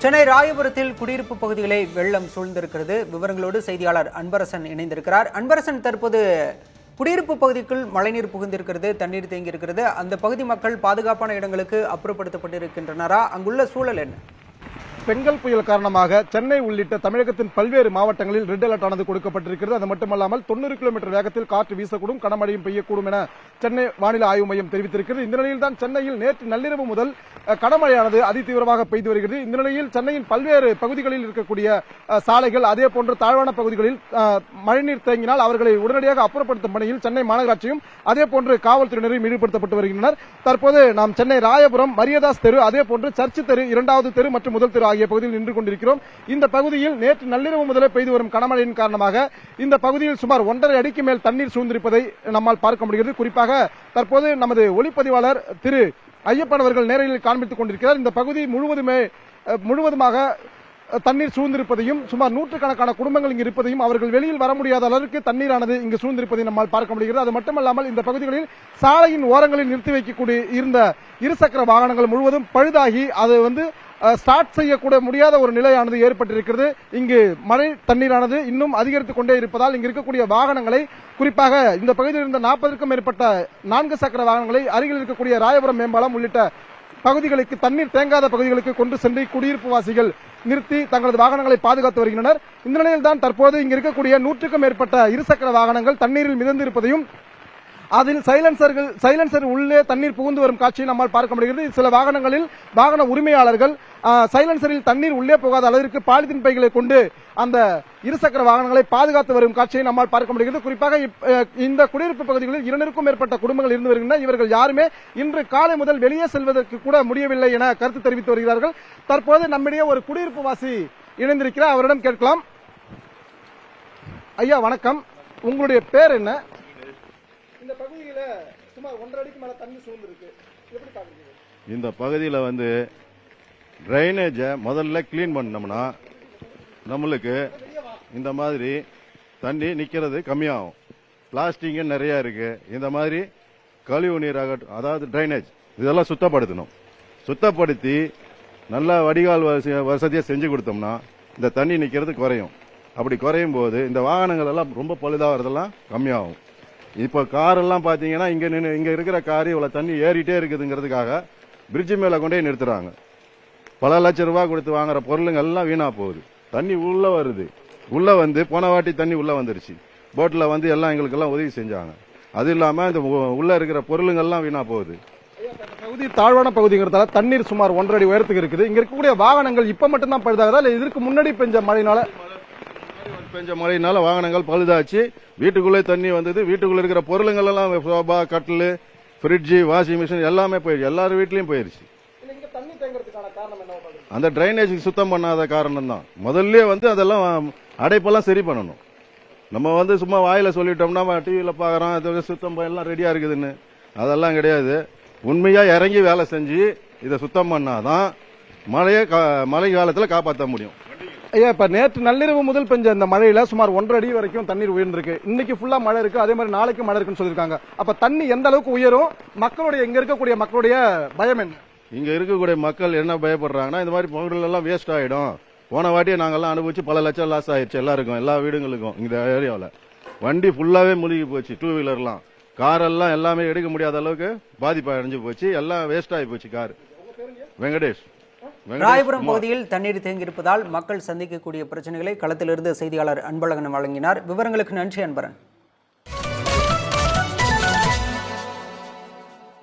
சென்னை ராயபுரத்தில் குடியிருப்பு பகுதிகளை வெள்ளம் சூழ்ந்திருக்கிறது. விவரங்களோடு செய்தியாளர் அன்பரசன் இணைந்திருக்கிறார். அன்பரசன், தற்போது குடியிருப்பு பகுதிக்குள் மழைநீர் புகுந்திருக்கிறது, தண்ணீர் தேங்கி இருக்கிறது. அந்த பகுதி மக்கள் பாதுகாப்பான இடங்களுக்கு அப்புறப்படுத்தப்பட்டிருக்கின்றனரா? அங்குள்ள சூழல் என்ன? பெங்கல் புயல் காரணமாக சென்னை உள்ளிட்ட தமிழகத்தின் பல்வேறு மாவட்டங்களில் ரெட் அலர்ட் ஆனது கொடுக்கப்பட்டிருக்கிறது. அது மட்டுமல்லாமல் 90 கிலோமீட்டர் வேகத்தில் காற்று வீசக்கூடும், கனமழையும் பெய்யக்கூடும் என சென்னை வானிலை ஆய்வு மையம் தெரிவித்திருக்கிறது. இந்த நிலையில் தான் சென்னையில் நேற்று நள்ளிரவு முதல் கனமழையானது அதிதீவிரமாக பெய்து வருகிறது. இந்த நிலையில் சென்னையின் பல்வேறு பகுதிகளில் இருக்கக்கூடிய சாலைகள், அதே போன்ற தாழ்வான பகுதிகளில் மழைநீர் தேங்கினால் அவர்களை உடனடியாக அப்புறப்படுத்தும் பணியில் சென்னை மாநகராட்சியும் அதே போன்று காவல்துறையினரும் ஈடுபடுத்தப்பட்டு வருகின்றனர். தற்போது நாம் சென்னை ராயபுரம் மரியதாஸ் தெரு, அதே போன்று சர்ச்சு தெரு, 2வது தெரு மற்றும் முதல் தெரு ஆகிய பகுதியில் நின்று கொண்டிருக்கிறோம். இந்த பகுதியில் நேற்று நள்ளிரவு முதலே பெய்து வரும் கனமழையின் காரணமாக இந்த பகுதியில் சுமார் 1.5 அடிக்கு மேல் தண்ணீர் சூழ்ந்திருப்பதை நம்மால் பார்க்க முடிகிறது. குறிப்பாக தற்போது நமது ஒளிப்பதிவாளர் திரு ஐயப்பன் அவர்கள் நேரில் காண்பித்துக் கொண்டிருக்கிறார். இந்த பகுதி முழுவதுமாக தண்ணீர் சூழ்ந்திருப்பதையும், சுமார் 100கணக்கான குடும்பங்கள் இங்கு இருப்பதையும், அவர்கள் வெளியில் வர முடியாத அளவிற்கு தண்ணீரானது இங்கு சூழ்ந்திருப்பதை நம்மால் பார்க்க முடிகிறது. அது மட்டுமல்லாமல் இந்த பகுதிகளில் சாலையின் ஓரங்களில் நிறுத்தி வைக்கக்கூடிய இருந்த இருசக்கர வாகனங்கள் முழுவதும் பழுதாகி அது ஸ்டார்ட் செய்யக்கூட முடியாத ஒரு நிலையானது ஏற்பட்டிருக்கிறது. இங்கு மழை தண்ணீரானது இன்னும் அதிகரித்துக் கொண்டே இருப்பதால் இங்கு இருக்கக்கூடிய வாகனங்களை, குறிப்பாக இந்த பகுதியில் இருந்த 40க்கும் மேற்பட்ட 4 சக்கர வாகனங்களை அருகில் இருக்கக்கூடிய ராயபுரம் மேம்பாலம் உள்ளிட்ட பகுதிகளுக்கு, தண்ணீர் தேங்காத பகுதிகளுக்கு கொண்டு சென்று குடியிருப்பு வாசிகள் நிறுத்தி தங்களது வாகனங்களை பாதுகாத்து வருகின்றனர். இந்த நிலையில் தான் தற்போது இங்கு இருக்கக்கூடிய 100க்கும் மேற்பட்ட இருசக்கர வாகனங்கள் தண்ணீரில் மிதந்திருப்பதையும், அதில் சைலன்சர் உள்ளே தண்ணீர் புகுந்து வரும் காட்சியை நம்மால் பார்க்க முடிகிறது. சில வாகனங்களில் வாகன உரிமையாளர்கள் சைலன்சரில் தண்ணீர் உள்ளே போகாத அளவிற்கு பாலித்தீன் பைகளை கொண்டு அந்த இருசக்கர வாகனங்களை பாதுகாத்து வரும் காட்சியை நம்மால் பார்க்க முடிகிறது. குறிப்பாக இந்த குடியிருப்பு பகுதிகளில் 200க்கும் மேற்பட்ட குடும்பங்கள் இருந்து வருகின்றன. இவர்கள் யாருமே இன்று காலை முதல் வெளியே செல்வதற்கு கூட முடியவில்லை என கருத்து தெரிவித்து வருகிறார்கள். தற்போது நம்மிடையே ஒரு குடியிருப்பு வாசி இணைந்திருக்கிறார், அவரிடம் கேட்கலாம். ஐயா வணக்கம், உங்களுடைய பேர் என்ன? இந்த பகுதியில சுமார் 1.5 அடிக்கு மேல தண்ணி சூழ்ந்திருக்கு, எப்படி பாக்குறீங்க? இந்த பகுதியில் டிரைனேஜை முதல்ல கிளீன் பண்ணோம்னா நம்மளுக்கு இந்த மாதிரி தண்ணி நிக்கிறது கம்மியாகும். பிளாஸ்டிக் நிறைய இருக்கு. இந்த மாதிரி கழிவு நீர் அதாவது டிரைனேஜ் இதெல்லாம் சுத்தப்படுத்தணும். சுத்தப்படுத்தி நல்லா வடிகால் வசதியை செஞ்சு கொடுத்தோம்னா இந்த தண்ணி நிக்கிறது குறையும். அப்படி குறையும் போது இந்த வாகனங்கள் எல்லாம் ரொம்ப பழுதாகிறதெல்லாம் கம்மியாகும். இப்ப கார் எல்லாம் பாத்தீங்கன்னா இங்க இருக்கிற கார் இவ்வளவு தண்ணி ஏறிட்டே இருக்குதுங்கிறதுக்காக பிரிட்ஜ் மேல கொண்டே நிறுத்துறாங்க. பல லட்சம் ரூபாய் கொடுத்து வாங்குற பொருளுங்க எல்லாம் வீணா போகுது. தண்ணி உள்ள வருது. உள்ள போன வாட்டி தண்ணி உள்ள வந்துருச்சு. போட்ல எல்லாம் எங்களுக்கு எல்லாம் உதவி செஞ்சாங்க. அது இல்லாம இந்த உள்ள இருக்கிற பொருளுங்க எல்லாம் வீணா போகுது. பகுதி தாழ்வான பகுதிங்கிறதால தண்ணீர் சுமார் 1.5 அடி உயரத்துக்கு இருக்குது. இங்க இருக்கக்கூடிய வாகனங்கள் இப்ப மட்டும்தான் பழுதாகுதா, இல்ல இதற்கு முன்னாடி பெஞ்ச மழையினால வாகனங்கள் பழுதாச்சு. வீட்டுக்குள்ளே தண்ணி வந்தது. வீட்டுக்குள்ள இருக்கிற பொருளுங்கள் எல்லாம் சோபா, கட்டில், பிரிட்ஜ், வாஷிங் மிஷின் எல்லாமே போயிடுச்சு. எல்லாரும் வீட்லயும் போயிருச்சு. அந்த டிரைனேஜ் சுத்தம் பண்ணாத காரணம் தான். முதல்ல அதெல்லாம் அடைப்பெல்லாம் சரி பண்ணணும். நம்ம சும்மா வாயில சொல்லிட்டோம்னா டிவியில பாக்குறோம் சுத்தம் எல்லாம் ரெடியா இருக்குதுன்னு. அதெல்லாம் கிடையாது. உண்மையா இறங்கி வேலை செஞ்சு இதை சுத்தம் பண்ணாதான் மழை காலத்துல காப்பாற்ற முடியும். ஐயா, இப்ப நேற்று நள்ளிரவு முதல் பெஞ்ச இந்த மழையில சுமார் 1.5 அடி வரைக்கும் தண்ணீர் உயர்ந்திருக்கு. இன்னைக்கு ஃபுல்லா மழை இருக்கு, அதே மாதிரி நாளைக்கு மழை இருக்குன்னு சொல்லியிருக்காங்க. அப்ப தண்ணி எந்த அளவுக்கு உயரும்? இங்க இருக்கக்கூடிய மக்களுடைய பயம் என்ன? இங்க இருக்கக்கூடிய மக்கள் என்ன பயப்படுறாங்கன்னா, இந்த மாதிரி பொருள் எல்லாம் வேஸ்ட் ஆயிடும். போன வாட்டியே நாங்கெல்லாம் அனுபவிச்சு பல லட்சம் லாஸ் ஆயிடுச்சு. எல்லாருக்கும், எல்லா வீடுகளுக்கும் இந்த ஏரியாவில் வண்டி ஃபுல்லாவே மூழ்கி போச்சு. 2 வீலர்லாம், கார் எல்லாம் எல்லாமே எடுக்க முடியாத அளவுக்கு பாதிப்பு அடைஞ்சு போச்சு. எல்லாம் வேஸ்ட் ஆகி போச்சு. கார் வெங்கடேஷ். ராயபுரம் பகுதியில் தண்ணீர் தேங்கியிருப்பதால் மக்கள் சந்திக்கக்கூடிய பிரச்சனைகளை களத்திலிருந்து செய்தியாளர் அன்பழகன் வழங்கினார். விவரங்களுக்கு நன்றி அன்பரன்.